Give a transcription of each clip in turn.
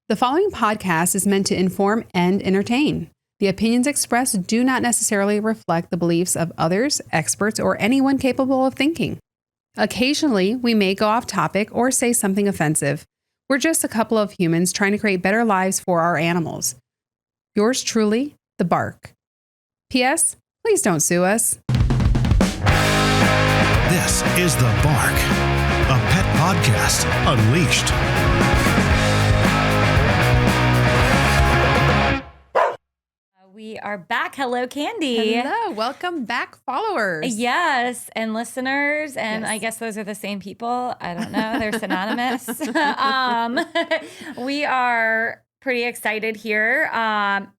The following podcast is meant to inform and entertain. The opinions expressed do not necessarily reflect the beliefs of others, experts, or anyone capable of thinking. Occasionally, we may go off topic or say something offensive. We're just a couple of humans trying to create better lives for our animals. Yours truly, The Bark. P.S. Please don't sue us. This is The Bark, a pet podcast unleashed. We are back. Hello, Candy. Hello. Welcome back, followers. Yes, and listeners, and Yes. I guess those are the same people. I don't know. They're synonymous. We are pretty excited here.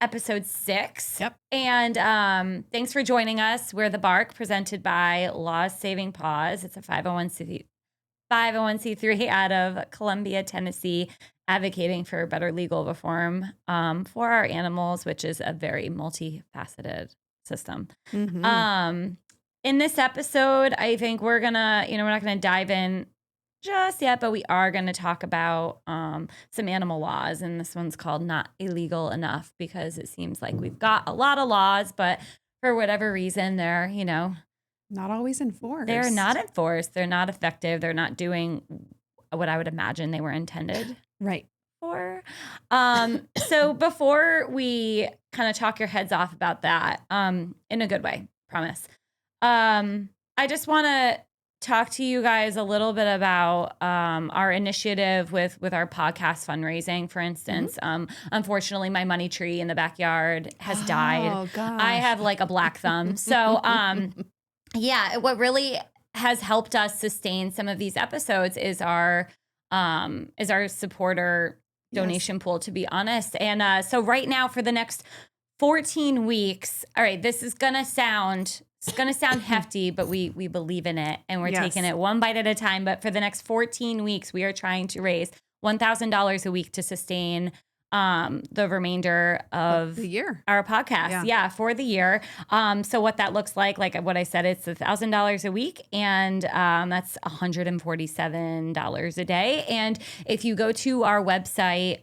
Episode 6. Yep. And thanks for joining us. We're The Bark, presented by Laws Saving Paws. It's a 501c3 out of Columbia, Tennessee, advocating for better legal reform for our animals, which is a very multifaceted system. Mm-hmm. In this episode, I think we're gonna, we're not gonna dive in just yet, but we are gonna talk about some animal laws, and this one's called Not Illegal Enough, because it seems like we've got a lot of laws, but for whatever reason, they're, Not always enforced. they're not enforced, they're not effective, they're not doing what I would imagine they were intended Right. for. So before we kind of talk your heads off about that, in a good way, promise. I just want to talk to you guys a little bit about our initiative with our podcast fundraising, for instance. Unfortunately, my money tree in the backyard has died. Oh, gosh. I have like a black thumb. So, yeah, what really has helped us sustain some of these episodes is our supporter donation pool, to be honest. And so right now, for the next 14 weeks, all right, this is gonna sound hefty, but we believe in it, and we're taking it one bite at a time. But for the next 14 weeks, we are trying to raise $1,000 a week to sustain the remainder of the year, our podcast. Yeah, for the year. So what that looks like what I said, it's $1,000 a week, and that's $147 a day. And if you go to our website,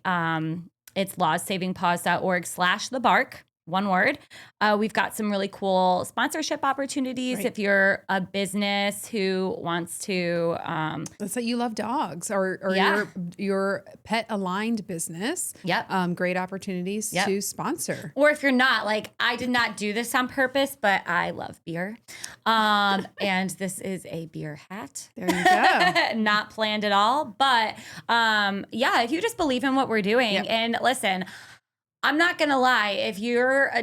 it's lawssavingpaws.org/thebark. One word. We've got some really cool sponsorship opportunities. Right. If you're a business who wants to, let's say you love dogs or your pet aligned business. Yep. Great opportunities to sponsor. Or if you're not, I did not do this on purpose, but I love beer. And this is a beer hat. There you go. Not planned at all. But if you just believe in what we're doing, and listen, I'm not gonna lie. If you're a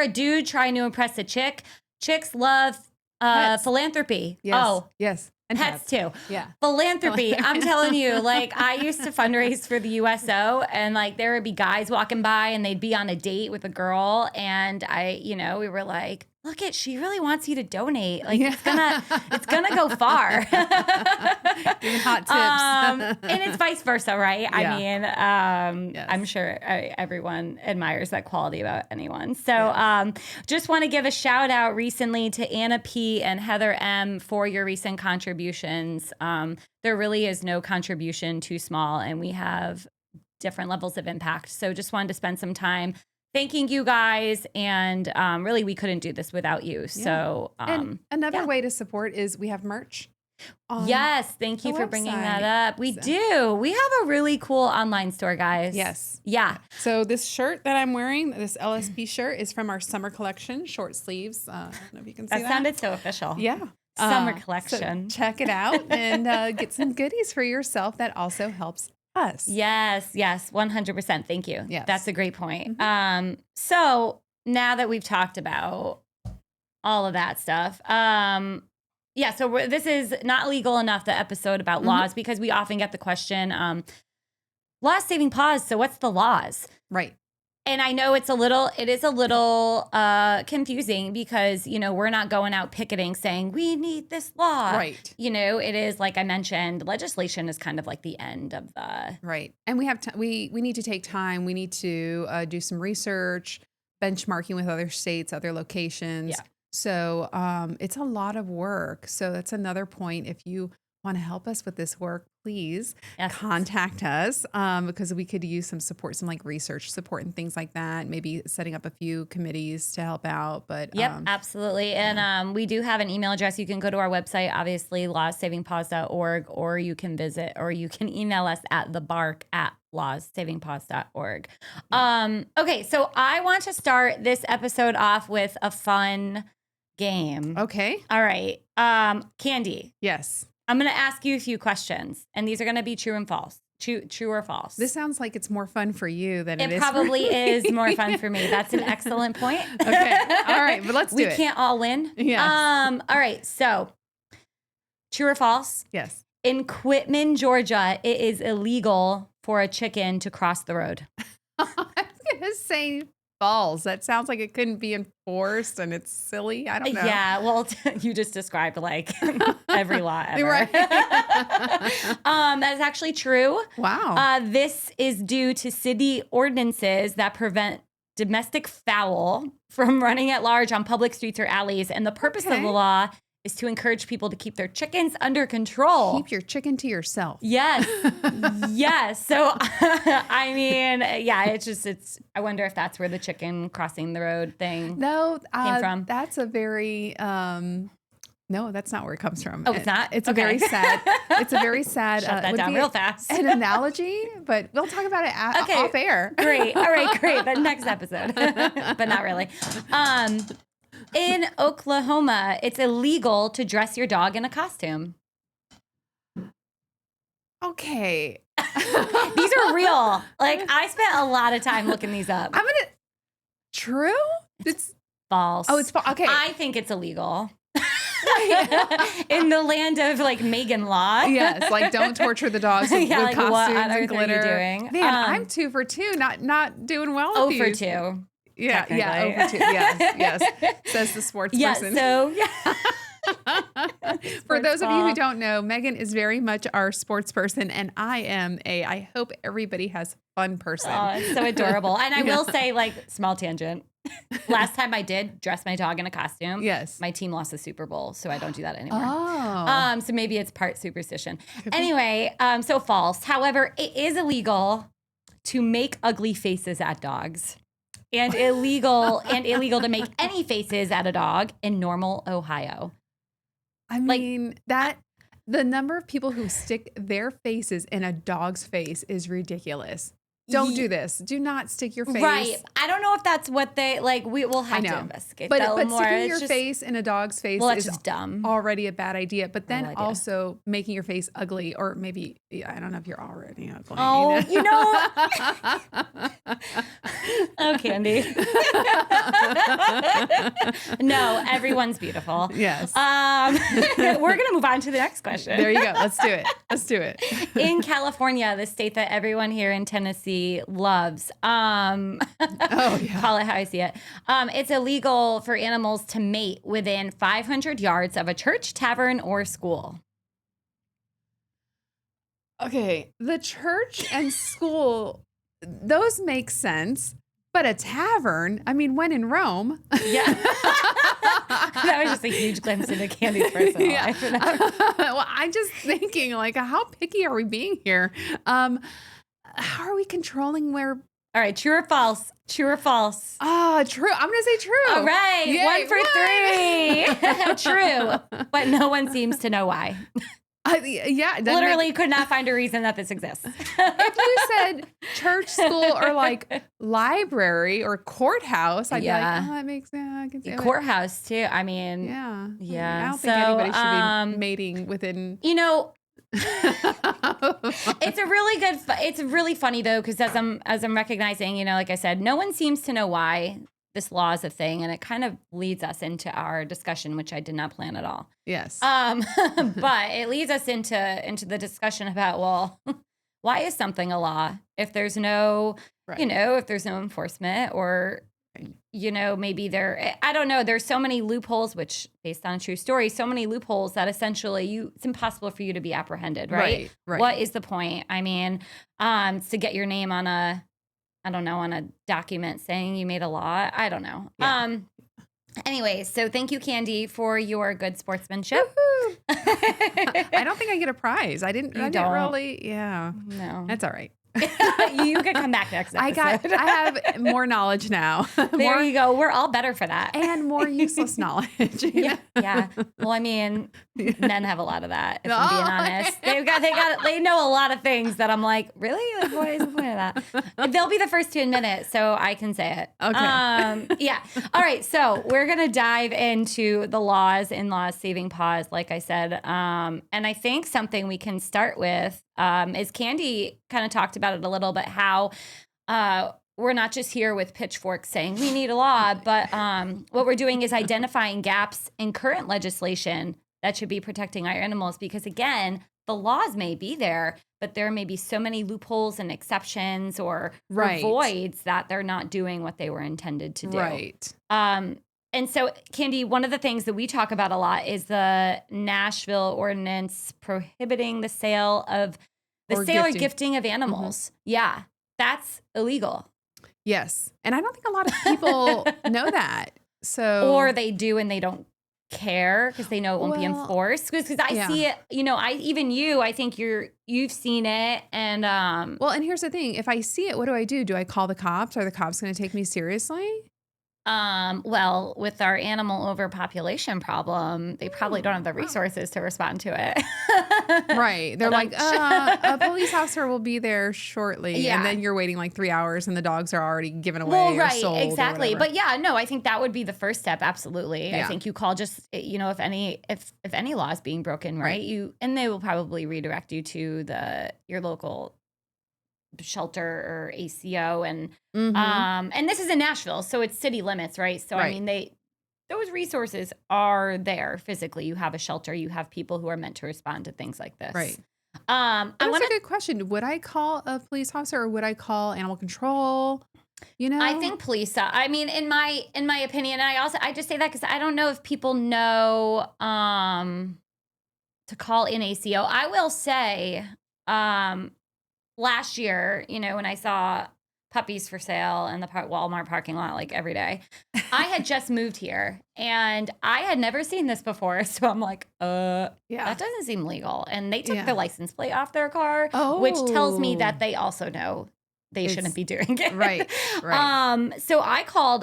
dude trying to impress a chick, chicks love philanthropy. Yes. And pets too. Yeah. Philanthropy. I'm telling you, I used to fundraise for the USO, and there would be guys walking by and they'd be on a date with a girl, and we were like, look she really wants you to donate. It's gonna go far. Giving hot tips. And it's vice versa, right? Yeah. I mean, I'm sure everyone admires that quality about anyone. So just want to give a shout out recently to Anna P. and Heather M. for your recent contributions. There really is no contribution too small, and we have different levels of impact. So just wanted to spend some time thanking you guys, and really, we couldn't do this without you. So, and another way to support is we have merch. Yes, thank you for bringing that up. We do. We have a really cool online store, guys. Yes. Yeah. So this shirt that I'm wearing, this LSP shirt, is from our summer collection, short sleeves. I don't know if you can see that. That sounded so official. Yeah. Summer collection. So check it out and get some goodies for yourself that also helps us. Yes, 100%. Thank you. Yes. That's a great point. Mm-hmm. So now that we've talked about all of that stuff, so this is Not Legal Enough, the episode about laws, because we often get the question, laws saving paws, so what's the laws? Right. And I know it is a little confusing, because, we're not going out picketing saying we need this law. Right. It is, like I mentioned, legislation is kind of like the end of the. Right. And we have we need to take time. We need to do some research, benchmarking with other states, other locations. Yeah. So it's a lot of work. So that's another point. If you want to help us with this work, please Yes. contact us because we could use some support, some like research support and things like that. Maybe setting up a few committees to help out. But Yep, absolutely. And we do have an email address. You can go to our website, obviously, lawssavingpaws.org, or you can email us at thebark@lawssavingpaws.org. Okay, so I want to start this episode off with a fun game. Okay. All right. Candy, Yes. I'm going to ask you a few questions, and these are going to be true and false. True or false. This sounds like it's more fun for you than it is. It probably is more fun for me. That's an excellent point. Okay. All right. But let's do it. We can't all win. Yes. All right. So, true or false? Yes. In Quitman, Georgia, it is illegal for a chicken to cross the road. I was going to say false. That sounds like it couldn't be enforced and it's silly. I don't know. Yeah. Well, you just described like every law ever. Right. That is actually true. Wow. This is due to city ordinances that prevent domestic fowl from running at large on public streets or alleys. And the purpose of the law is to encourage people to keep their chickens under control. Keep your chicken to yourself. Yes. Yes. So, I mean, yeah, I wonder if that's where the chicken crossing the road thing came from. That's a very, no, that's not where it comes from. Oh, it's not? It's a very sad, Shut that down real fast. An analogy, but we'll talk about it off air. Great. All right, great. But next episode, but not really. In Oklahoma, it's illegal to dress your dog in a costume. Okay. These are real. Like, I spent a lot of time looking these up. True? It's false. Oh, it's false. Okay. I think it's illegal. In the land of like Megan law. Yes, like don't torture the dogs with, like, costumes what on and earth glitter. are you doing? Man, I'm 2 for 2, not doing well. Oh with for these. 2. Yeah, 0 for 2. Yes, says the sports person. So For those of you who don't know, Megan is very much our sports person, and I am I hope everybody has fun person. Oh, it's so adorable. And I will say, like, small tangent. Last time I did dress my dog in a costume, yes, my team lost the Super Bowl, so I don't do that anymore. Oh. So maybe it's part superstition. Anyway, so false. However, it is illegal to make ugly faces at dogs. And illegal to make any faces at a dog in Normal, Ohio. I mean, the number of people who stick their faces in a dog's face is ridiculous. Don't do this. Do not stick your face. Right. I don't know if that's what they like. We will have to investigate but that a little more. Sticking your face in a dog's face is just dumb. Already a bad idea. But then also making your face ugly, or maybe I don't know if you're already ugly. Oh, oh, Candy. No, everyone's beautiful. Yes. We're gonna move on to the next question. There you go. Let's do it. In California, the state that everyone here in Tennessee loves. Call it how I see it. It's illegal for animals to mate within 500 yards of a church, tavern, or school. Okay, the church and school, those make sense. But a tavern, I mean, when in Rome. Yeah. That was just a huge glimpse into Candy's personal life. Well, I'm just thinking, like, how picky are we being here? How are we controlling where? All right, true or false? True or false? True. I'm going to say true. All right, Yay, 1 for 3. True, but no one seems to know why. Literally could not find a reason that this exists. If you said church, school, or like library or courthouse, I'd be like, that makes sense. I can see courthouse too. I mean, yeah. I don't think anybody should be mating within. It's really funny though, because as I'm recognizing, like I said, no one seems to know why this law is a thing, and it kind of leads us into our discussion, which I did not plan at all. Yes. But it leads us into the discussion about, well, why is something a law if there's no, if there's no enforcement, or maybe I don't know. There's so many loopholes, which based on a true story, so many loopholes that essentially it's impossible for you to be apprehended, right? Right. What is the point? I mean, to get your name on a document saying you made a law. I don't know. Yeah. Anyway, so thank you, Candy, for your good sportsmanship. I don't think I get a prize. I didn't really. Yeah. No. That's all right. You could come back next episode. I have more knowledge now. There you go. We're all better for that. And more useless knowledge. Yeah. Well, I mean, men have a lot of that, if I'm being honest. They know a lot of things that I'm like, really? Like, what is the point of that? They'll be the first to admit it, so I can say it. Okay. Yeah. All right. So we're going to dive into the laws in Laws Saving Paws, like I said. And I think something we can start with is Candy kind of talked about it a little bit, how we're not just here with pitchforks saying we need a law, but what we're doing is identifying gaps in current legislation that should be protecting our animals. Because again, the laws may be there, but there may be so many loopholes and exceptions or voids that they're not doing what they were intended to do. Right. And so, Candy, one of the things that we talk about a lot is the Nashville ordinance prohibiting the sale or gifting of animals. Mm-hmm. Yeah, that's illegal. Yes. And I don't think a lot of people know that. Or they do and they don't care because they know it won't be enforced. Because I see it, I think you've seen it. And well, and here's the thing. If I see it, what do? Do I call the cops? Are the cops going to take me seriously? Well, with our animal overpopulation problem, they probably don't have the resources to respond to it. Right. They're like, a police officer will be there shortly. Yeah. And then you're waiting like 3 hours and the dogs are already given away or sold. Exactly. But yeah, no, I think that would be the first step. Absolutely. Yeah. I think you call just, if any law is being broken, right? And they will probably redirect you to your local shelter or ACO and this is in Nashville, so it's city limits, right? So I mean those resources are there physically. You have a shelter, you have people who are meant to respond to things like this. Right. That's a good question. Would I call a police officer or would I call animal control? I think police. I mean, in my opinion, and I just say that because I don't know if people know to call in ACO. I will say last year, when I saw puppies for sale in the Walmart parking lot like every day, I had just moved here and I had never seen this before. So I'm like, that doesn't seem legal. And they took the license plate off their car, which tells me that they also know they shouldn't be doing it. Right. So I called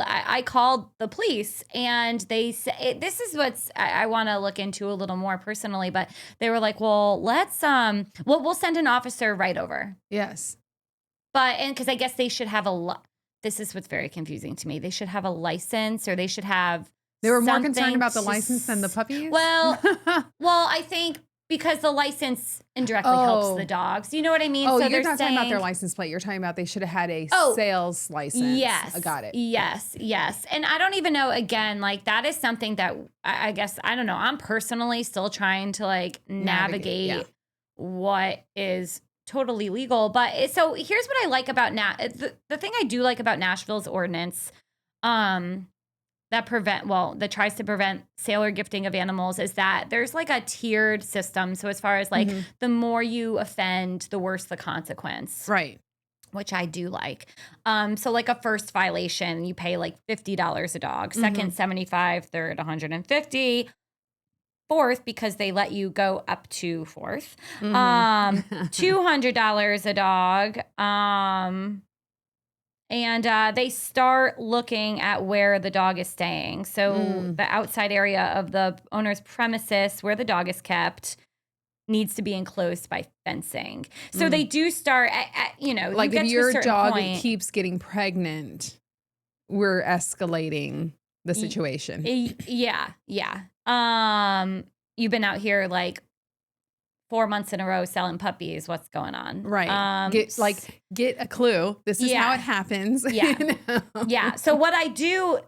the police and they said, this is what I want to look into a little more personally, but they were like, well, let's, we'll send an officer right over. Yes. And because I guess they should have this is what's very confusing to me. They should have a license or they should have. They were more concerned about the license than the puppies? Well, I think because the license indirectly helps the dogs. You know what I mean? Oh, so you're not talking about their license plate. You're talking about they should have had a sales license. Yes. I got it. Yes. And I don't even know, again, like that is something that I guess, I don't know. I'm personally still trying to like navigate what is totally legal. But so here's what I like about the thing I do like about Nashville's ordinance that tries to prevent sale or gifting of animals is that there's like a tiered system. So as far as like the more you offend, the worse the consequence. Right. Which I do like. So like a first violation, you pay like $50 a dog. Second, $75, third, $150. Fourth, because they let you go up to fourth, $200 a dog. And they start looking at where the dog is staying. So the outside area of the owner's premises where the dog is kept needs to be enclosed by fencing. So they do start at like you if get your to a certain dog point, keeps getting pregnant, we're escalating the situation. Yeah. You've been out here like 4 months in a row selling puppies. What's going on? Right. Get a clue. This is how it happens. Yeah. Yeah. So what I do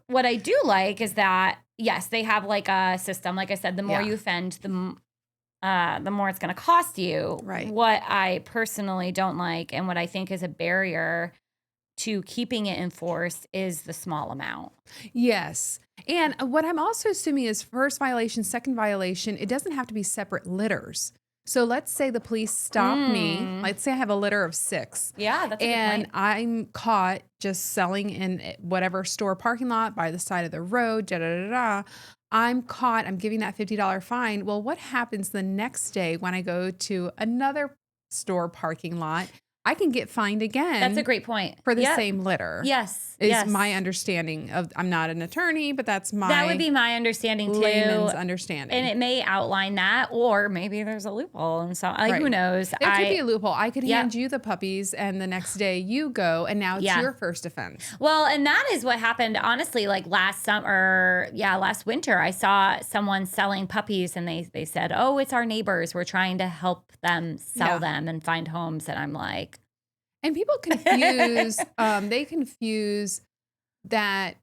like is that, yes, they have like a system. Like I said, the more you offend, the more it's going to cost you. Right. What I personally don't like and what I think is a barrier to keeping it enforced is the small amount. Yes. And what I'm also assuming is first violation, second violation, it doesn't have to be separate litters. So let's say the police stop me. Let's say I have a litter of 6. Yeah, that's a good and point. I'm caught just selling in whatever store parking lot by the side of the road. Da da da da. I'm caught. I'm giving that $50 fine. Well, what happens the next day when I go to another store parking lot? I can get fined again. That's a great point. For the same litter. Yes. Is my understanding of, I'm not an attorney, but that would be my understanding too. Layman's understanding. And it may outline that, or maybe there's a loophole. And so who knows? There could be a loophole. I could hand you the puppies and the next day you go and now it's your first offense. Well, and that is what happened, honestly, like last winter, I saw someone selling puppies and they said, oh, it's our neighbors. We're trying to help them sell them and find homes. And I'm like. And people confuse, they confuse that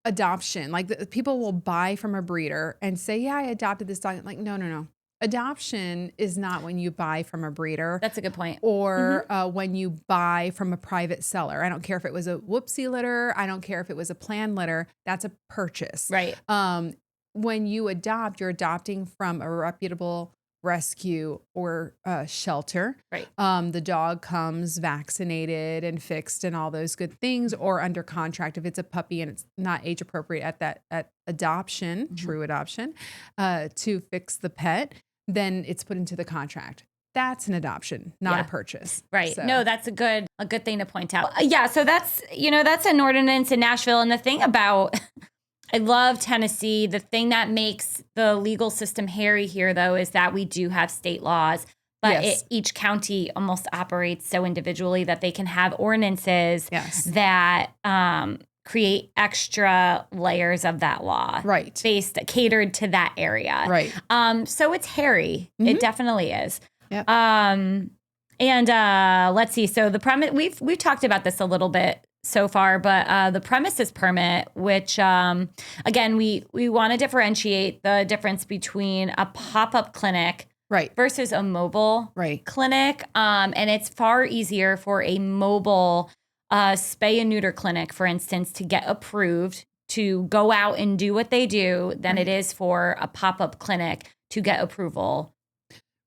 adoption. Like people will buy from a breeder and say, yeah, I adopted this dog. Like, no. Adoption is not when you buy from a breeder. That's a good point. Or when you buy from a private seller. I don't care if it was a whoopsie litter. I don't care if it was a planned litter. That's a purchase. Right. When you adopt, you're adopting from a reputable rescue or shelter. Right. The dog comes vaccinated and fixed and all those good things, or under contract if it's a puppy and it's not age appropriate at adoption, true adoption, to fix the pet, then it's put into the contract. That's an adoption, not a purchase. Right. So. No, that's a good thing to point out. Yeah. So that's an ordinance in Nashville. And the thing about I love Tennessee. The thing that makes the legal system hairy here, though, is that we do have state laws, but each county almost operates so individually that they can have ordinances that create extra layers of that law, right? Catered to that area, right? So it's hairy. It definitely is. Yep. And let's see. So the premise we've talked about this a little bit so far, but the premises permit, which again, we want to differentiate the difference between a pop-up clinic versus a mobile clinic. And it's far easier for a mobile spay and neuter clinic, for instance, to get approved to go out and do what they do than it is for a pop-up clinic to get approval.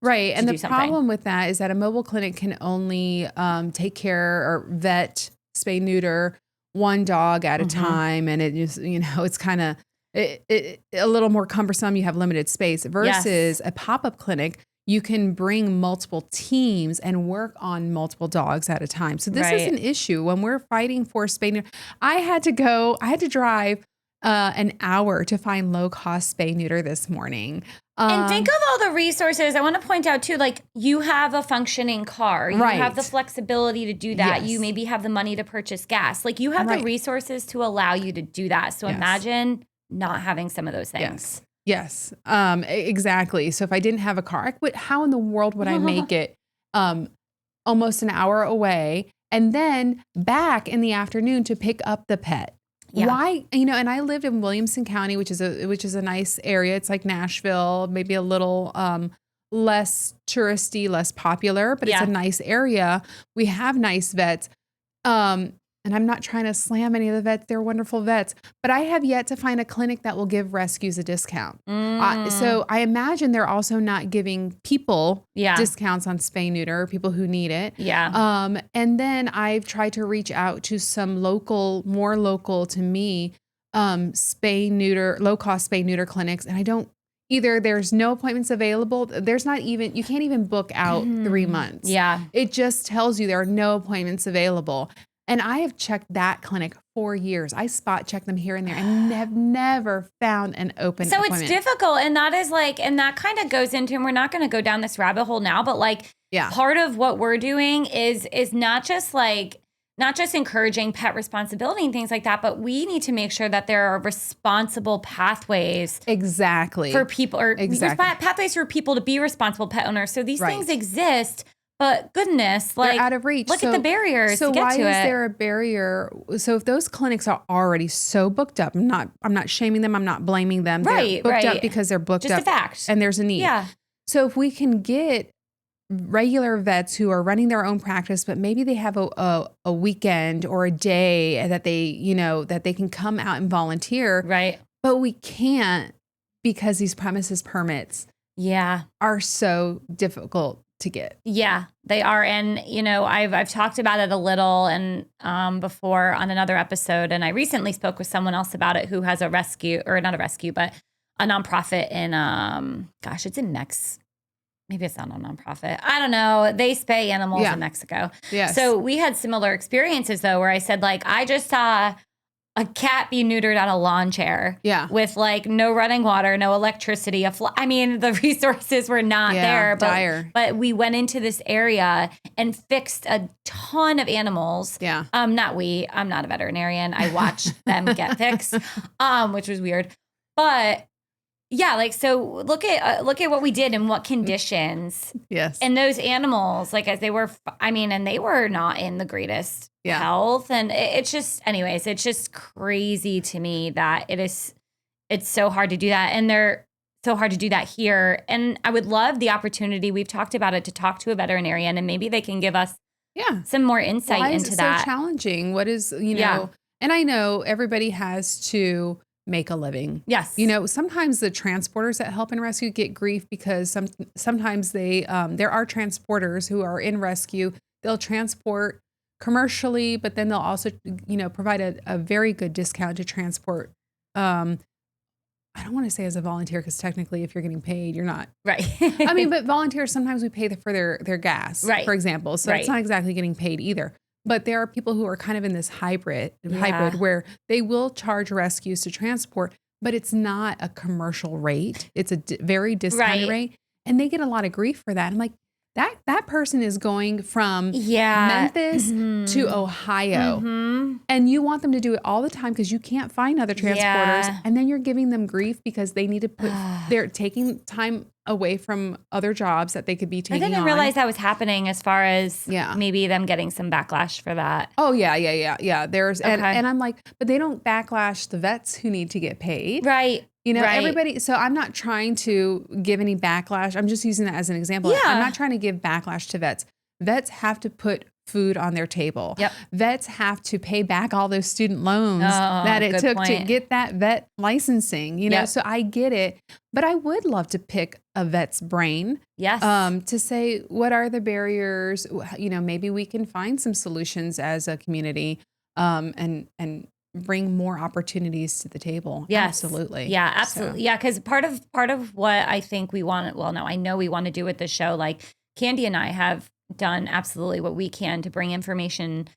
Right. And the problem with that is that a mobile clinic can only take care or vet, spay, neuter one dog at a time. And it just, it's kind of a little more cumbersome. You have limited space versus a pop-up clinic. You can bring multiple teams and work on multiple dogs at a time. So this is an issue when we're fighting for spay neuter. I had to drive an hour to find low-cost spay neuter this morning. And think of all the resources. I want to point out too, like you have a functioning car. You have the flexibility to do that. You maybe have the money to purchase gas. Like you have the resources to allow you to do that. So imagine not having some of those things. Yes, exactly. So if I didn't have a car, how in the world would I make it almost an hour away and then back in the afternoon to pick up the pet? Yeah. Why, and I lived in Williamson County, which is a nice area. It's like Nashville, maybe a little less touristy, less popular, but it's a nice area. We have nice vets. And I'm not trying to slam any of the vets. They're wonderful vets, but I have yet to find a clinic that will give rescues a discount. So I imagine they're also not giving people discounts on spay neuter, people who need it. Yeah. And then I've tried to reach out to some more local to me, spay neuter, low cost spay neuter clinics. And either there's no appointments available. You can't even book out 3 months. Yeah. It just tells you there are no appointments available. And I have checked that clinic for years. I spot check them here and there and have never found an open appointment. So it's difficult. And that is and that kind of goes into, and we're not going to go down this rabbit hole now, but part of what we're doing is not just encouraging pet responsibility and things like that, but we need to make sure that there are responsible pathways. Exactly. For people, pathways for people to be responsible pet owners. So these things exist. But goodness, they're out of reach. Look at the barriers to get to it. So why is there a barrier? So if those clinics are already so booked up, I'm not shaming them. I'm not blaming them. They're booked up because they're booked up. Just a fact. And there's a need. Yeah. So if we can get regular vets who are running their own practice, but maybe they have a weekend or a day that they can come out and volunteer. Right. But we can't because these premises permits are so difficult to get. Yeah, they are. And, I've talked about it a little and before on another episode. And I recently spoke with someone else about it who has a rescue, or not a rescue, but a nonprofit in, it's in Mexico. Maybe it's not a nonprofit. I don't know. They spay animals in Mexico. Yes. So we had similar experiences, though, where I said, like, I just saw a cat be neutered on a lawn chair. Yeah. With like no running water, no electricity. The resources were not there. But we went into this area and fixed a ton of animals. Yeah. I'm not a veterinarian. I watched them get fixed, which was weird. But yeah, like, so look at what we did and what conditions. Yes. And those animals, like, as they were, and they were not in the greatest health. And it's just crazy to me that it's so hard to do that. And they're so hard to do that here. And I would love the opportunity, we've talked about it, to talk to a veterinarian, and maybe they can give us some more insight into that. So challenging. What is, and I know everybody has to make a living. Yes. Sometimes the transporters that help in rescue get grief because sometimes they there are transporters who are in rescue. They'll transport commercially, but then they'll also provide a very good discount to transport. I don't want to say as a volunteer, because technically if you're getting paid, you're not. Right. But volunteers, sometimes we pay for their gas, right, for example. So it's not exactly getting paid either. But there are people who are kind of in this hybrid where they will charge rescues to transport, but it's not a commercial rate. It's a very discounted rate. And they get a lot of grief for that. I'm like, that person is going from Memphis to Ohio. And you want them to do it all the time because you can't find other transporters. And then you're giving them grief because they need to they're taking time away from other jobs that they could be taking on. I didn't realize that was happening, as far as maybe them getting some backlash for that. Oh, yeah. There's, and I'm like, but they don't backlash the vets who need to get paid. Right. Everybody. So I'm not trying to give any backlash. I'm just using that as an example. I'm not trying to give backlash to vets. Vets have to put food on their table. Yep. Vets have to pay back all those student loans that it took to get that vet licensing, so I get it. But I would love to pick a vet's brain. Yes. To say, what are the barriers? Maybe we can find some solutions as a community, and bring more opportunities to the table. Yes. Absolutely. Yeah, absolutely. So. Yeah, because part of what I think we want, I know we want to do with the show, like Candy and I have done absolutely what we can to bring information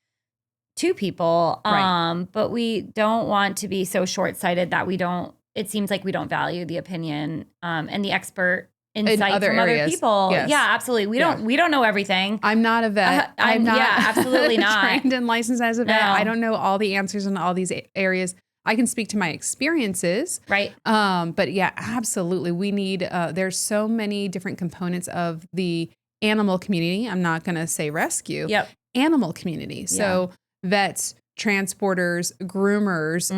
to people. But we don't want to be so short-sighted that it seems like we don't value the opinion and the expert insight from other people. Yes. Yeah, absolutely. We don't know everything. I'm not a vet. I'm not absolutely not trained and licensed as a vet. No. I don't know all the answers in all these areas. I can speak to my experiences. Right. But yeah, absolutely. We need, there's so many different components of the animal community. I'm not going to say rescue. Yep. Animal community. So vets, transporters, groomers,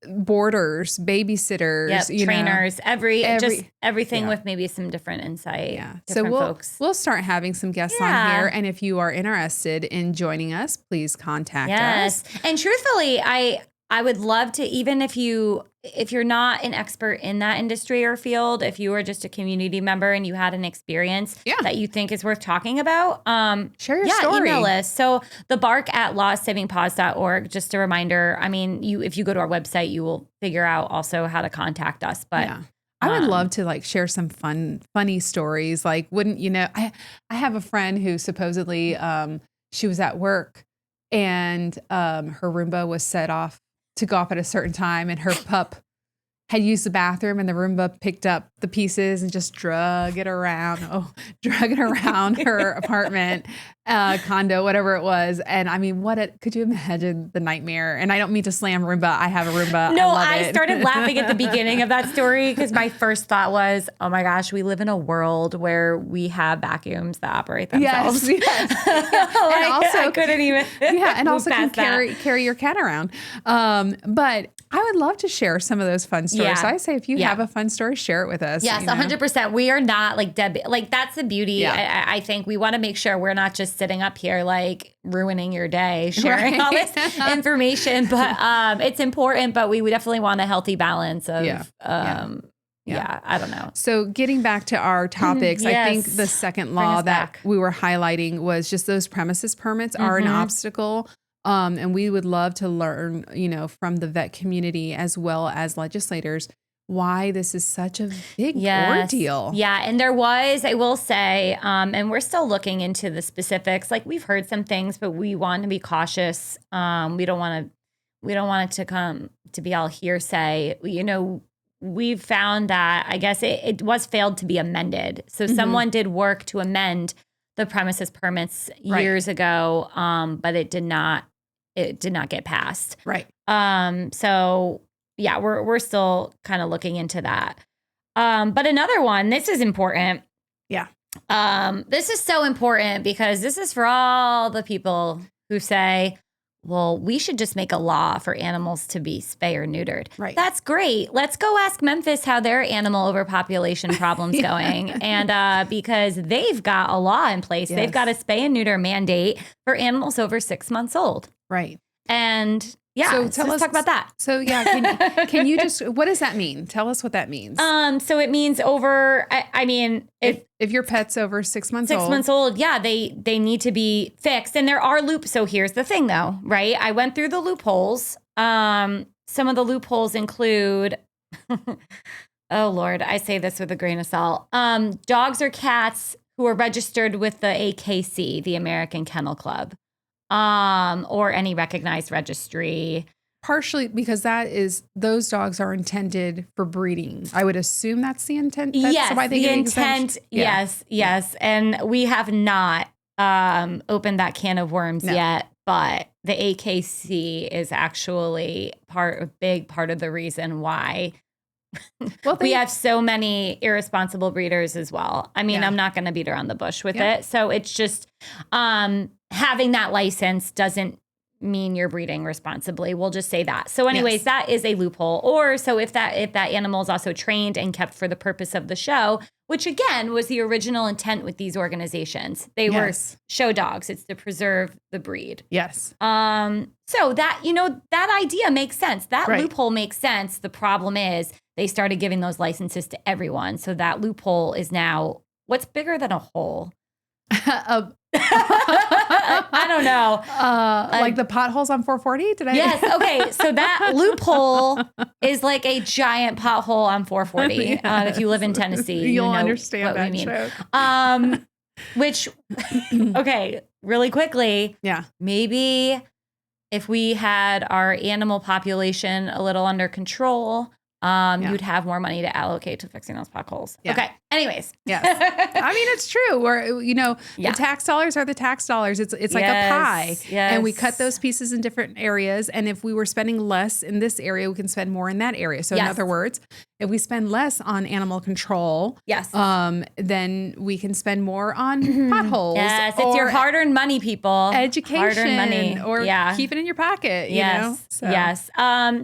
boarders, babysitters, trainers, everything with maybe some different insight. Yeah. So we'll start having some guests on here. And if you are interested in joining us, please contact us. And truthfully, I would love to, even if you're not an expert in that industry or field, if you are just a community member and you had an experience that you think is worth talking about, share your story. Email us. So thebark@lostsavingpaws.org. Just a reminder. If you go to our website, you will figure out also how to contact us. But I would love to share some funny stories. Wouldn't I have a friend who supposedly she was at work and her Roomba was set off to go off at a certain time, and her pup had used the bathroom, and the Roomba picked up the pieces and just drug it around her apartment, condo, whatever it was. And could you imagine the nightmare? And I don't mean to slam Roomba. I have a Roomba. No, I started laughing at the beginning of that story because my first thought was, oh my gosh, we live in a world where we have vacuums that operate themselves. Yes. And also I couldn't even. And also can carry your cat around. But I would love to share some of those fun stories. So I say, if you have a fun story, share it with us. Yes, 100%. We are not Debbie. That's the beauty. Yeah. I think we want to make sure we're not just sitting up here ruining your day, sharing all this information. But it's important. But we definitely want a healthy balance of Yeah, I don't know. So getting back to our topics, Yes. I think the second law that we were highlighting was just those premises permits are an obstacle. And we would love to learn, from the vet community as well as legislators, why this is such a big ordeal. Yeah. And there was, I will say, and we're still looking into the specifics. Like we've heard some things, but we want to be cautious. We don't want it to come to be all hearsay. We've found that I guess it was failed to be amended. So someone did work to amend the premises permits years ago, but it did not get passed. Right. So yeah, we're still kind of looking into that. But another one, this is important. Yeah. This is so important because this is for all the people who say, well, we should just make a law for animals to be spay or neutered. Right. That's great. Let's go ask Memphis how their animal overpopulation problem's going. And because they've got a law in place. They've got a spay and neuter mandate for animals over 6 months old. Right. And yeah, so let's talk about that. So yeah, can you just, what does that mean? Tell us what that means. So it means over, if your pet's over 6 months old. 6 months old, yeah, they need to be fixed. And there are loops. So here's the thing though, right? I went through the loopholes. Some of the loopholes include, oh Lord, I say this with a grain of salt. Dogs or cats who are registered with the AKC, the American Kennel Club. Or any recognized registry. Partially because those dogs are intended for breeding. I would assume that's the intent. Yes, why they the get intent. Yeah. Yes. And we have not opened that can of worms yet, but the AKC is actually a big part of the reason why we have so many irresponsible breeders as well. I mean, I'm not going to beat around the bush with it. So it's just having that license doesn't mean you're breeding responsibly. We'll just say that. So anyways, that is a loophole. Or so if that animal is also trained and kept for the purpose of the show, which again was the original intent with these organizations. They were show dogs. It's to preserve the breed. Yes. So that, that idea makes sense. That loophole makes sense. The problem is they started giving those licenses to everyone. So that loophole is now what's bigger than a hole? I don't know. Like the potholes on 440? Yes. Okay. So that loophole is like a giant pothole on 440. Yes. If you live in Tennessee, you'll know understand what that we mean. joke. Which, okay, really quickly. Yeah. Maybe if we had our animal population a little under control, you'd have more money to allocate to fixing those potholes. Yeah. Okay. Anyways. Yes. I mean, it's true. Where, the tax dollars are the tax dollars. It's like a pie. Yes. And we cut those pieces in different areas. And if we were spending less in this area, we can spend more in that area. So in other words, if we spend less on animal control, then we can spend more on potholes. Yes. It's your hard-earned money, people. Education. Hard-earned money. Or keep it in your pocket. Yes. So. Yes.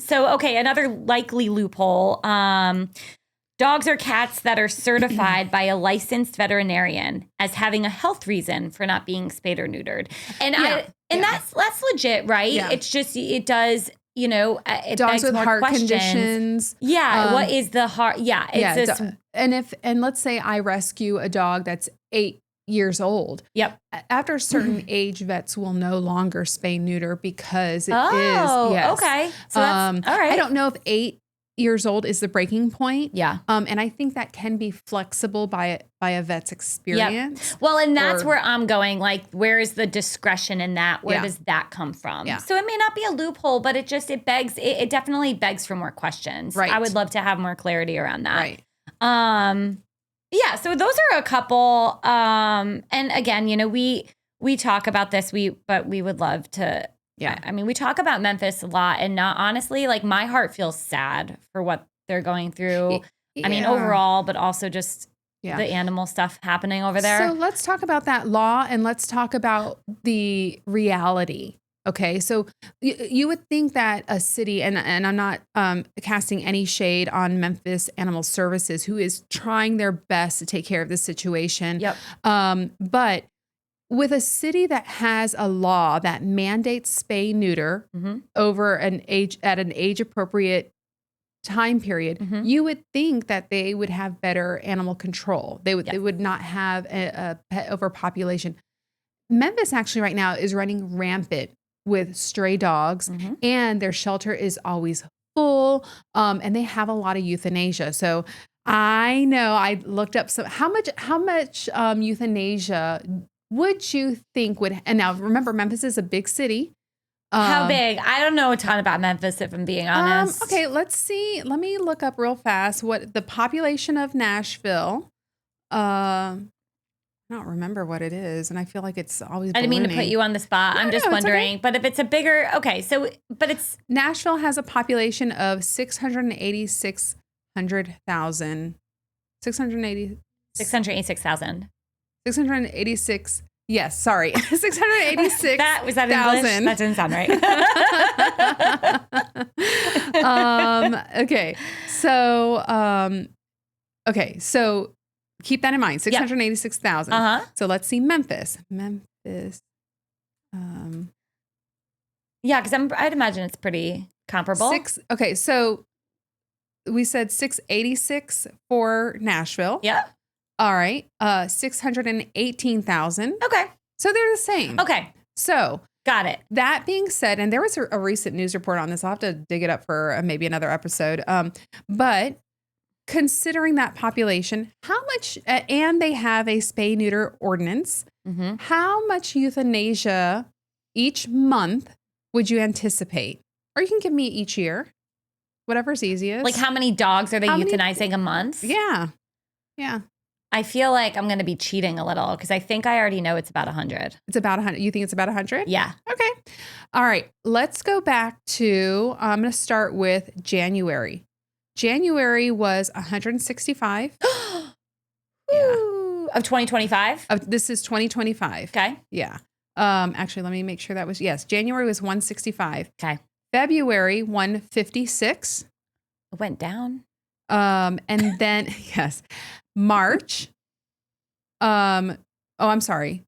So, okay. Another likely loophole. Dogs or cats that are certified by a licensed veterinarian as having a health reason for not being spayed or neutered. And that's legit, right? Yeah. It's just, it does, it dogs begs with more heart questions. Conditions. Yeah. What is the heart? Yeah. It's just, and let's say I rescue a dog that's 8 years old. Yep. After a certain age, vets will no longer spay neuter because it is. Yes. Okay. So that's all right. I don't know if 8 years old is the breaking point. Yeah. And I think that can be flexible by a vet's experience. Yep. Well, and that's where I'm going. Like, where is the discretion in that? Where does that come from? Yeah. So it may not be a loophole, but it definitely begs for more questions. Right. I would love to have more clarity around that. Right. Yeah. So those are a couple. And again, we talk about this, but we would love to. Yeah. I mean, we talk about Memphis a lot, and honestly, like my heart feels sad for what they're going through. Yeah. I mean, overall, but also just the animal stuff happening over there. So let's talk about that law and let's talk about the reality. Okay. So you would think that a city, and I'm not casting any shade on Memphis Animal Services, who is trying their best to take care of the situation. Yep. But with a city that has a law that mandates spay neuter over at an age appropriate time period, you would think that they would have better animal control. They would not have a pet overpopulation. Memphis actually right now is running rampant with stray dogs, and their shelter is always full, and they have a lot of euthanasia. So I know I looked up how much euthanasia would you think would, and now remember Memphis is a big city. How big? I don't know a ton about Memphis, if I'm being honest. Okay, let's see. Let me look up real fast what the population of Nashville. I don't remember what it is, and I feel like it's always I didn't mean to put you on the spot. I'm just wondering. Okay. But if it's a bigger, but it's Nashville has a population of 686,000. 686,000. 686. Yes, sorry. 686. Was that English? That didn't sound right. Okay. So keep that in mind. 686,000. So let's see Memphis. Yeah, because I'd imagine it's pretty comparable. So we said 686 for Nashville. Yeah. All right. 618,000. Okay. So they're the same. Okay. So got it. That being said, and there was a recent news report on this. I'll have to dig it up for maybe another episode. But considering that population, how much, and they have a spay neuter ordinance, how much euthanasia each month would you anticipate? Or you can give me each year, whatever's easiest. Like how many dogs are they euthanizing a month? Yeah. I feel like I'm going to be cheating a little because I think I already know it's about 100. It's about 100. You think it's about 100? Yeah. Okay. All right. Let's go back to, I'm going to start with January. January was 165. Of 2025? This is 2025. Okay. Yeah. Actually, let me make sure yes. January was 165. Okay. February, 156. It went down. And then, yes. March. I'm sorry.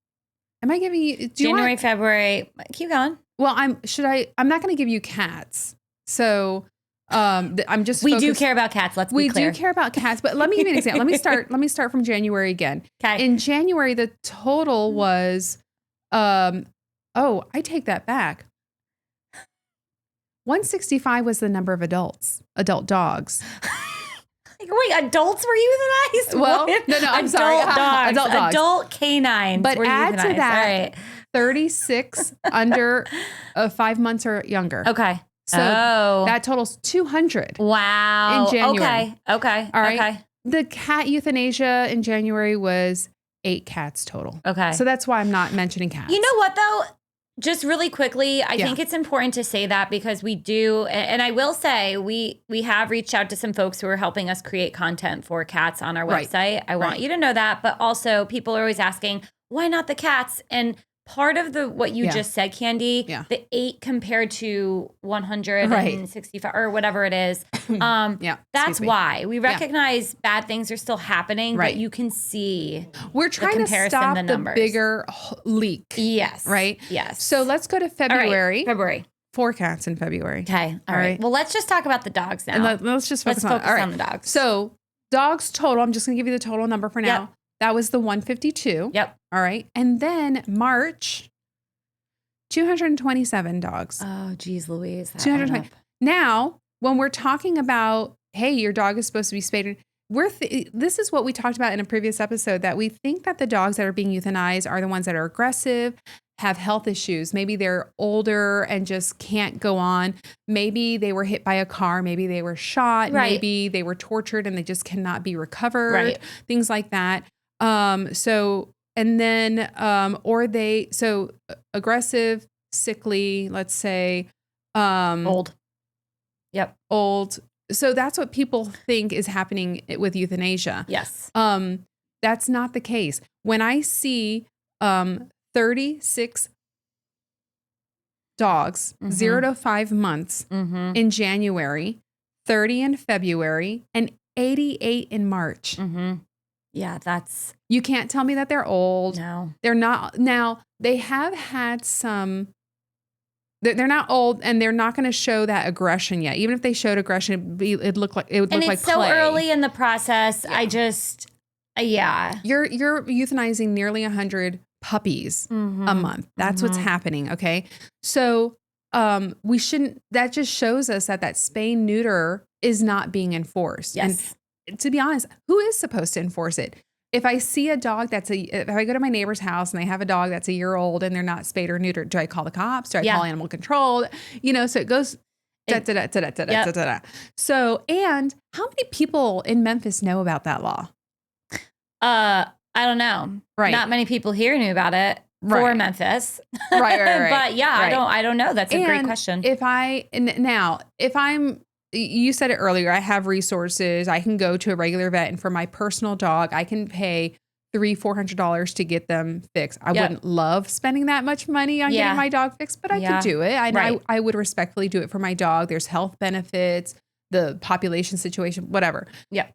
Am I giving you January, February? Keep going. Well, I'm not going to give you cats. So, I'm just. We do care about cats. Let's be clear. We do care about cats, but let me give you an example. Let me start from January again. Okay. In January, the total was, I take that back. 165 was the number of adult dogs. Wait, adults were euthanized? Well, no, I'm sorry. Adult dogs. Adult canines. But were add euthanized. to that, All right. 36 under 5 months or younger. Okay. So that totals 200. Wow. In January. Okay. All right. Okay. The cat euthanasia in January was 8 cats total. Okay. So that's why I'm not mentioning cats. You know what, though? Just really quickly, I think it's important to say that because we do, and I will say we have reached out to some folks who are helping us create content for cats on our website. I want you to know that, but also people are always asking, why not the cats? And part of what you just said, Candy, the 8 compared to 165 or whatever it is, that's why we recognize bad things are still happening, but you can see we're trying to stop the bigger leak. Yes. Right? Yes. So let's go to February. Right. February. 4 cats in February. Okay. All right. Well, let's just talk about the dogs now. And let's just focus on the dogs. So dogs total, I'm just going to give you the total number for now. Yep. That was the 152. Yep. All right. And then March, 227 dogs. Oh, geez, Louise. 220. Now, when we're talking about, hey, your dog is supposed to be spayed, this is what we talked about in a previous episode, that we think that the dogs that are being euthanized are the ones that are aggressive, have health issues. Maybe they're older and just can't go on. Maybe they were hit by a car. Maybe they were shot. Right. Maybe they were tortured and they just cannot be recovered. Right. Things like that. Aggressive, sickly, let's say, old. Yep. Old. So that's what people think is happening with euthanasia. Yes. That's not the case. When I see 36 dogs, 0 to 5 months in January, 30 in February, and 88 in March. Yeah, you can't tell me that they're old. No. They're not. Now, they have had some They're not old, and they're not going to show that aggression yet. Even if they showed aggression, it would look like and it's like so play. early in the process. Yeah. You're euthanizing nearly 100 puppies a month. That's what's happening. Okay, so we shouldn't. That just shows us that spay neuter is not being enforced. Yes. And to be honest, who is supposed to enforce it? If I see a dog if I go to my neighbor's house and they have a dog that's a year old and they're not spayed or neutered, do I call the cops? Do I call animal control? So it goes da. So, and how many people in Memphis know about that law? I don't know. Right. Not many people here knew about it for Memphis. Right. But yeah, I don't know. That's a great question. If I'm you said it earlier, I have resources. I can go to a regular vet, and for my personal dog, I can pay $300-$400 to get them fixed. I wouldn't love spending that much money on getting my dog fixed, but I could do it. I would respectfully do it for my dog. There's health benefits, the population situation, whatever. Yeah.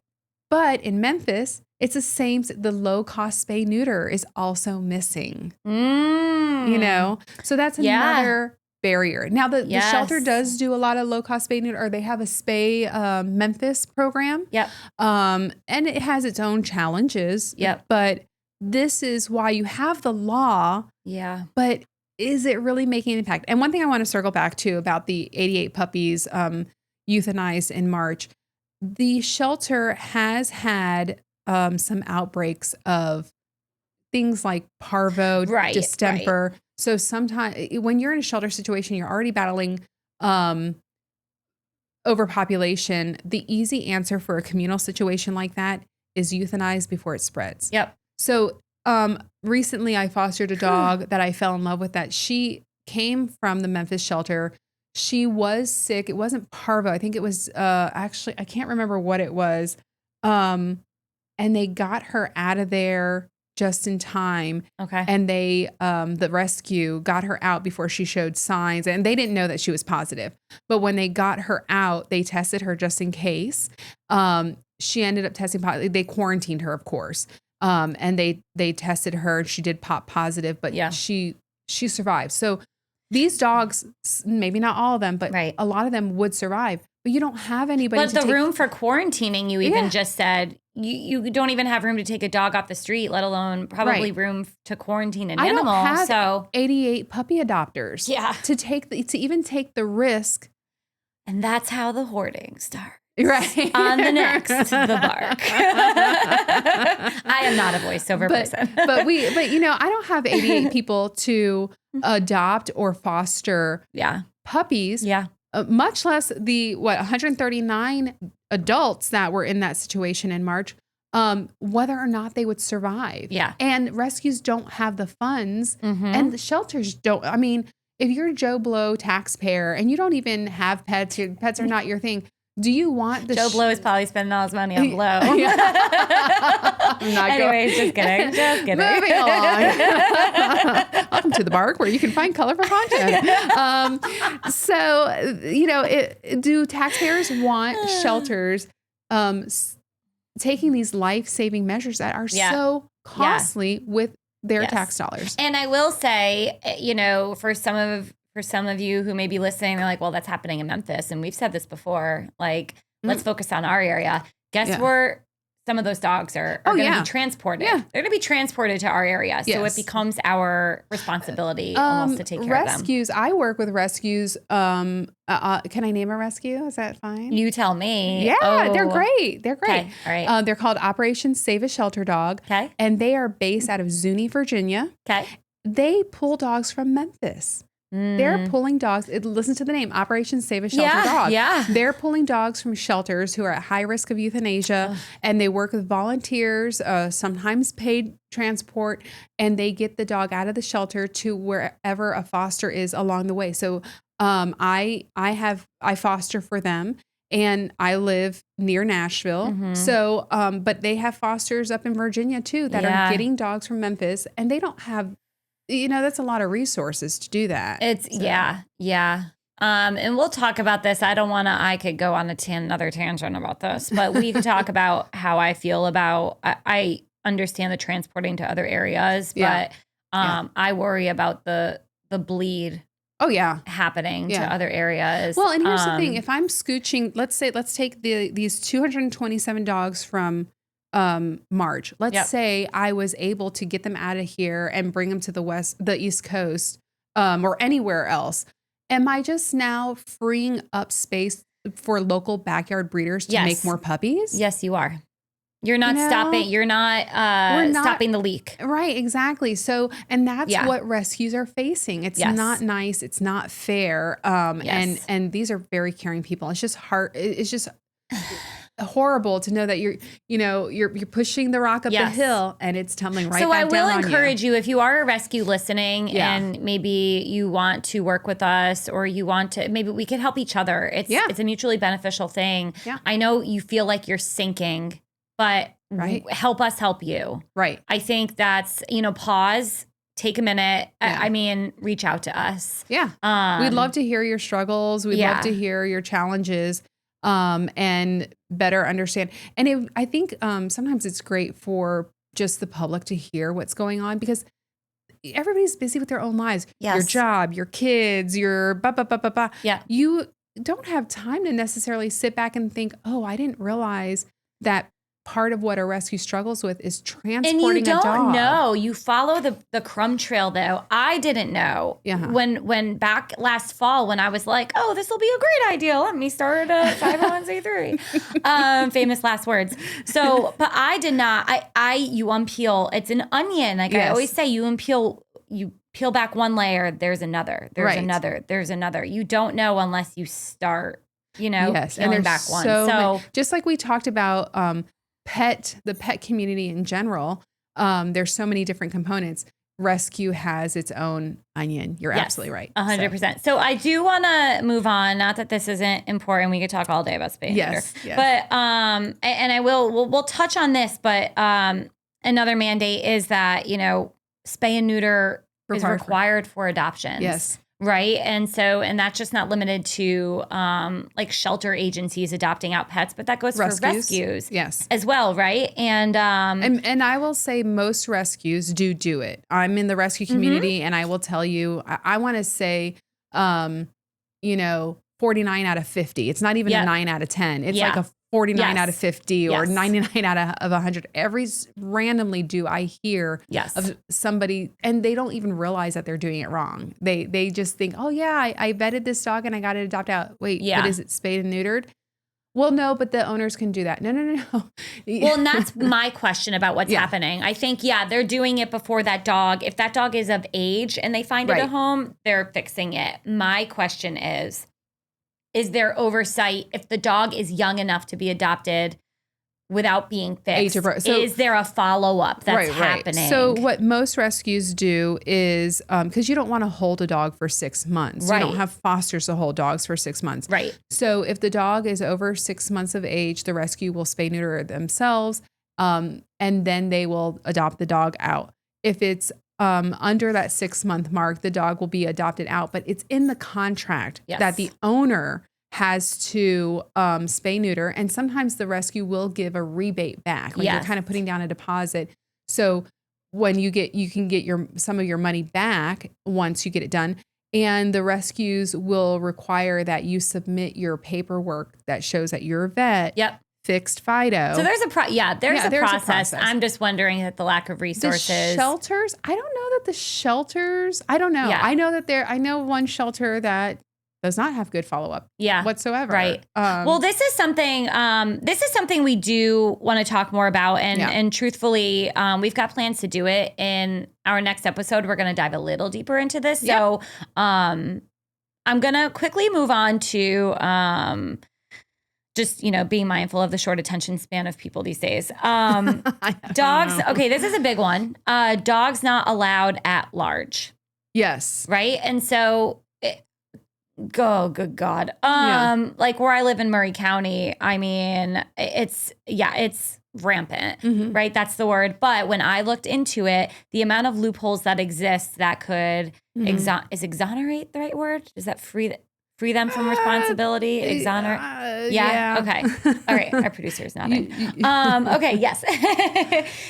But in Memphis, it's the same. The low cost spay neuter is also missing. So that's another barrier. Now the shelter does do a lot of low cost spay neuter, or they have a spay Memphis program. Yep. And it has its own challenges. Yep. But this is why you have the law. Yeah. But is it really making an impact? And one thing I want to circle back to about the 88 puppies euthanized in March, the shelter has had some outbreaks of things like parvo, distemper. Right. So sometimes when you're in a shelter situation, you're already battling overpopulation. The easy answer for a communal situation like that is euthanize before it spreads. Yep. So recently I fostered a dog that I fell in love with, that she came from the Memphis shelter. She was sick. It wasn't parvo. I think it was actually, I can't remember what it was. And they got her out of there just in time. Okay. And they, the rescue got her out before she showed signs, and they didn't know that she was positive. But when they got her out, they tested her just in case. She ended up testing positive. They quarantined her, of course. And they tested her. She did pop positive, but she survived. So these dogs, maybe not all of them, but a lot of them would survive. But you don't have anybody. But the room for quarantining, you even just said, you don't even have room to take a dog off the street, let alone probably room to quarantine an animal. I don't have 88 puppy adopters. Yeah. To even take the risk. And that's how the hoarding starts. Right. On the next, the bark. I am not a voiceover person. but I don't have 88 people to adopt or foster puppies. Yeah. Much less the 139 adults that were in that situation in March, whether or not they would survive. Yeah. And rescues don't have the funds, and the shelters don't. I mean, if you're a Joe Blow taxpayer and you don't even have pets, your pets are not your thing. Do you want the Joe Blow is probably spending all his money on Blow. Anyways, just kidding. Just kidding. Moving along. Welcome to the Bark, where you can find colorful content. Do taxpayers want shelters taking these life-saving measures that are so costly with their tax dollars? And I will say, for some of you who may be listening, they're like, well, that's happening in Memphis. And we've said this before, like, let's focus on our area. Guess where some of those dogs are going to be transported? Yeah. They're going to be transported to our area. So it becomes our responsibility almost to take care of them. Rescues. I work with rescues. Can I name a rescue? Is that fine? You tell me. Yeah, they're great. They're great. Okay. All right. They're called Operation Save a Shelter Dog. Okay. And they are based out of Zuni, Virginia. Okay. They pull dogs from Memphis. They're pulling dogs. Listen to the name, Operation Save a Shelter Dog. Yeah. They're pulling dogs from shelters who are at high risk of euthanasia, and they work with volunteers, sometimes paid transport, and they get the dog out of the shelter to wherever a foster is along the way. So I foster for them, and I live near Nashville. So, but they have fosters up in Virginia too that are getting dogs from Memphis, and they don't have. That's a lot of resources to do that. Yeah. And we'll talk about this. I could go on another tangent about this, but we can talk about how I feel about, I understand the transporting to other areas, but I worry about the bleed Oh yeah. happening to other areas. Well, and here's the thing: if I'm scooching, let's take these 227 dogs from March. Let's say I was able to get them out of here and bring them to the East Coast, or anywhere else. Am I just now freeing up space for local backyard breeders to make more puppies? Yes, you are. You're not stopping. You're not, stopping the leak. Right, exactly. So, and that's what rescues are facing. It's not nice. It's not fair. And these are very caring people. It's just hard. It's just horrible to know that you're pushing the rock up the hill and it's tumbling right back down on you. So I will encourage you, if you are a rescue listening and maybe you want to work with us or you want to, maybe we could help each other. It's a mutually beneficial thing. Yeah. I know you feel like you're sinking, but help us help you. Right. I think that's, pause, take a minute. I mean, reach out to us. Yeah. We'd love to hear your struggles. We'd love to hear your challenges, and better understand. And I think sometimes it's great for just the public to hear what's going on because everybody's busy with their own lives. Yes. Your job, your kids, your blah. Yeah. You don't have time to necessarily sit back and think, oh, I didn't realize that part of what a rescue struggles with is transporting a dog. And you don't know. You follow the crumb trail, though. I didn't know when back last fall when I was like, oh, this will be a great idea. Let me start a 501c3. Famous last words. So, but I did not. You unpeel. It's an onion. Like I always say, you peel back one layer. There's another. There's another. There's another. You don't know unless you start. Peeling back one. So just like we talked about, the pet community in general, there's so many different components. Rescue has its own onion. You're absolutely right. 100%. So I do want to move on. Not that this isn't important. We could talk all day about spay and neuter. But and I we'll touch on this. But another mandate is that spay and neuter is required for adoptions. Yes. Right. And that's just not limited to like shelter agencies adopting out pets, but that goes for rescues as well. Right. And I will say most rescues do it. I'm in the rescue community and I will tell you, I want to say, 49 out of 50. It's not even a 9 out of 10. It's like a 49 out of 50 or 99 out of 100. Randomly do I hear of somebody and they don't even realize that they're doing it wrong. They just think, oh yeah, I vetted this dog and I got it adopted out. Wait, but is it spayed and neutered? Well, no, but the owners can do that. No. Well, and that's my question about what's happening. I think, they're doing it before that dog. If that dog is of age and they find it at home, they're fixing it. My question is there oversight if the dog is young enough to be adopted without being fixed? Is there a follow-up that's happening? So what most rescues do is, because you don't want to hold a dog for 6 months. You don't have fosters to hold dogs for 6 months. Right. So if the dog is over 6 months of age, the rescue will spay neuter themselves, and then they will adopt the dog out. If it's under that 6 month mark, the dog will be adopted out, but it's in the contract that the owner has to spay neuter, and sometimes the rescue will give a rebate back. Like you're kind of putting down a deposit. So when you can get some of your money back once you get it done. And the rescues will require that you submit your paperwork that shows that you're a vet. Yep. Fixed FIDO. So there's a process. I'm just wondering that the lack of resources. The shelters, I don't know that the shelters, I don't know. Yeah. I know one shelter that does not have good follow-up whatsoever. Right. Well, this is something we do want to talk more about. And truthfully, we've got plans to do it in our next episode. We're going to dive a little deeper into this. Yep. So I'm going to quickly move on to just, being mindful of the short attention span of people these days. Dogs. Okay, this is a big one. Dogs not allowed at large. Yes. Right. And so, good God. Like where I live in Murray County, I mean, it's rampant, right? That's the word. But when I looked into it, the amount of loopholes that exist that could is exonerate the right word? Is that free Free them from responsibility, exonerate. Yeah. Okay. All right. Our producer is nodding. Okay. Yes.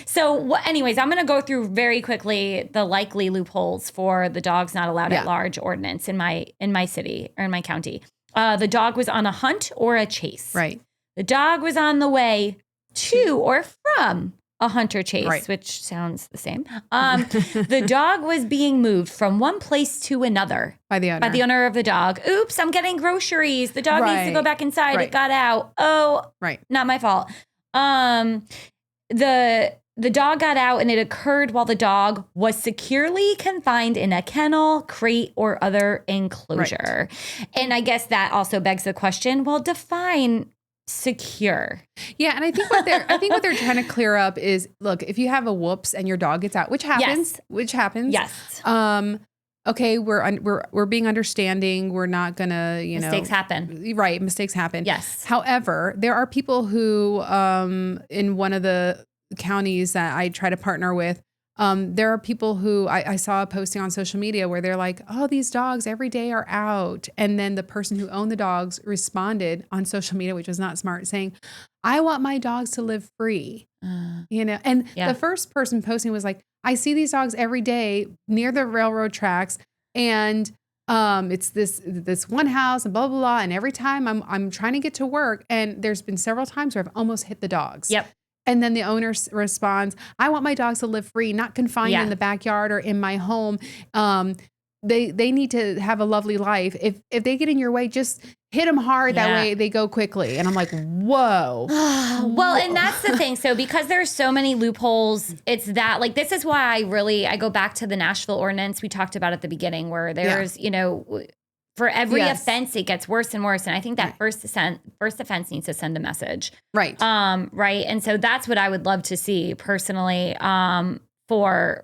So anyways, I'm going to go through very quickly the likely loopholes for the dogs not allowed at large ordinance in my city or in my county. The dog was on a hunt or a chase. Right. The dog was on the way to or from a hunt or chase, which sounds the same. The dog was being moved from one place to another by the owner of the dog. Oops, I'm getting groceries. The dog needs to go back inside. It got out. Oh, not my fault. The dog got out and it occurred while the dog was securely confined in a kennel, crate, or other enclosure. And I guess that also begs the question, well, define secure. Yeah, and I think what they're trying to clear up is, look, if you have a whoops and your dog gets out, which happens. Yes. Okay, we're being understanding. We're not gonna, mistakes happen. Right, mistakes happen. Yes. However, there are people who, in one of the counties that I try to partner with, there are people who I saw a posting on social media where they're like, oh, these dogs every day are out. And then the person who owned the dogs responded on social media, which was not smart, saying, I want my dogs to live free. And the first person posting was like, I see these dogs every day near the railroad tracks. And it's this one house and blah, blah, blah. And every time I'm trying to get to work, and there's been several times where I've almost hit the dogs. Yep. And then the owner responds, I want my dogs to live free, not confined in the backyard or in my home. They need to have a lovely life. If they get in your way, just hit them hard. That way they go quickly. And I'm like, whoa. Well, and that's the thing. So because there's so many loopholes, it's that, like, this is why I go back to the Nashville ordinance we talked about at the beginning, where there's, for every offense, it gets worse and worse. And I think that first offense needs to send a message. Right. Right. And so that's what I would love to see personally, for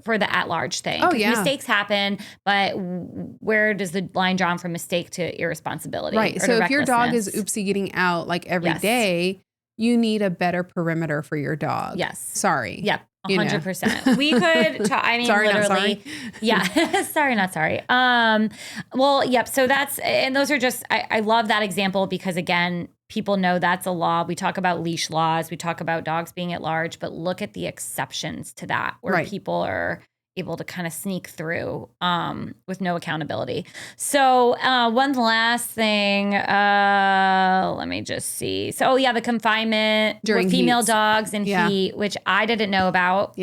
the at-large thing. Oh, yeah. Mistakes happen, but where does the line drawn from mistake to irresponsibility? Right. So if your dog is oopsie getting out like every day, you need a better perimeter for your dog. Yes. Sorry. Yep. 100%. We could talk, I mean, sorry, literally. Not sorry. Yeah. Sorry, not sorry. Well, yep. So those are just, I love that example because, again, people know that's a law. We talk about leash laws. We talk about dogs being at large, but look at the exceptions to that where people are able to kind of sneak through with no accountability. So one last thing, let me just see. So the confinement during female heats. Dogs in heat, which I didn't know about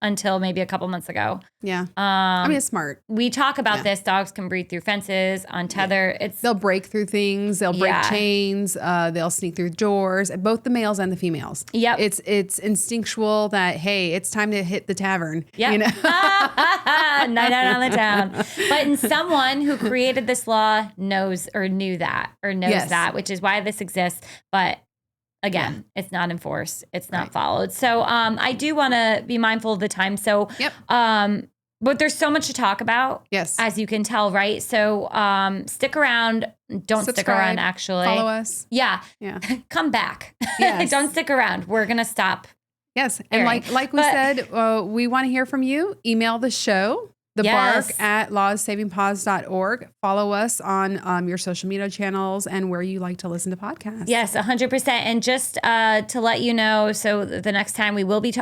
until maybe a couple months ago. Yeah. I mean, it's smart. We talk about this. Dogs can breathe through fences, on tether. They'll break through things. They'll break chains. They'll sneak through doors, both the males and the females. Yep. It's instinctual that, hey, it's time to hit the tavern. Yep. Night out on the town. But in someone who created this law knows that, which is why this exists. But again, it's not enforced. It's not followed. So I do want to be mindful of the time. So, but there's so much to talk about. Yes. As you can tell, right? So stick around. Don't stick around, actually. Follow us. Yeah. Come back. Yes. Don't stick around. We're going to stop. Yes. And like we said, we want to hear from you. Email the show. The Bark at lawssavingpaws.org. Follow us on your social media channels and where you like to listen to podcasts. Yes, 100%. And just to let you know, so the next time we will be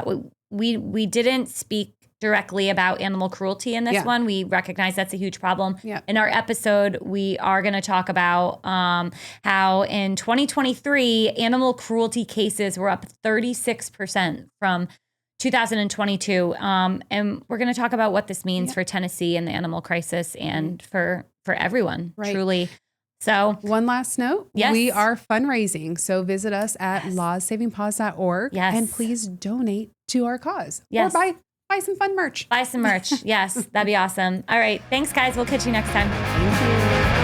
we didn't speak directly about animal cruelty in this one. We recognize that's a huge problem. Yeah. In our episode, we are going to talk about how in 2023, animal cruelty cases were up 36% from 2022. And we're going to talk about what this means for Tennessee and the animal crisis and for everyone, truly. So one last note, we are fundraising. So visit us at lawssavingpaws.org and please donate to our cause. Or buy some fun merch. Buy some merch. Yes, that'd be awesome. All right. Thanks, guys. We'll catch you next time. Thank you.